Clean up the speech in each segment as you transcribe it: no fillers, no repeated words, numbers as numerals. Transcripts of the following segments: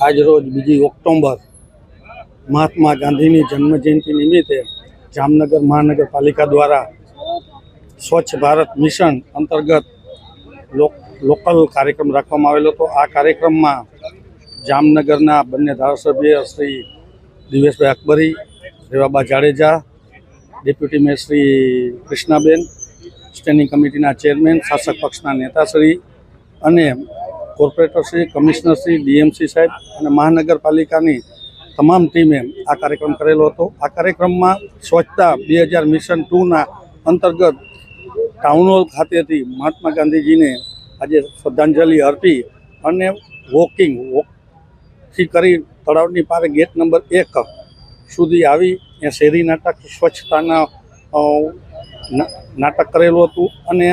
આજરોજ 2 ઓક્ટોબર મહાત્મા ગાંધીની જન્મજયંતિ નિમિત્તે જામનગર મહાનગરપાલિકા દ્વારા સ્વચ્છ ભારત મિશન અંતર્ગત લોકલ કાર્યક્રમ રાખવામાં આવેલો હતો। આ કાર્યક્રમમાં જામનગરના બંને ધારાસભ્ય Shri Diveshbhai Akbari, Rivaba Jadeja, deputy mayor Shri Krishnaben, standing કમિટીના ચેરમેન, શાસક પક્ષના નેતાશ્રી અને કોર્પોરેટરશ્રી, કમિશનરશ્રી, ડીએમસી સાહેબ અને મહાનગરપાલિકાની તમામ ટીમે આ કાર્યક્રમ કરેલો હતો। આ કાર્યક્રમમાં સ્વચ્છતા 2000 મિશન 2ના અંતર્ગત ટાઉન હોલ ખાતેથી મહાત્મા ગાંધીજીને આજે શ્રદ્ધાંજલિ અર્પી અને વોકથી કરી તળાવની પાસે ગેટ નંબર 1 સુધી આવી ત્યાં શેરી નાટક સ્વચ્છતાના નાટક કરેલું હતું અને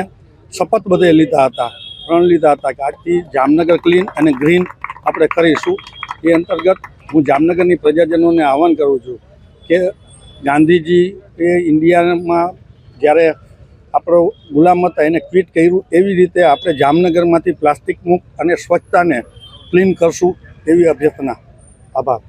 શપથ બધે લીધા હતા, પ્રણ લીધા હતા કે આજથી જામનગર ક્લીન અને ગ્રીન આપણે કરીશું। એ અંતર્ગત હું જામનગરની પ્રજાજનોને આહવાન કરું છું કે ગાંધીજી એ ઇન્ડિયામાં જ્યારે આપણો ગુલામ હતા એને ક્વિટ કર્યું, એવી રીતે આપણે જામનગરમાંથી પ્લાસ્ટિક મુક્ત અને સ્વચ્છતાને ક્લીન કરશું એવી અભ્યર્થના। આભાર।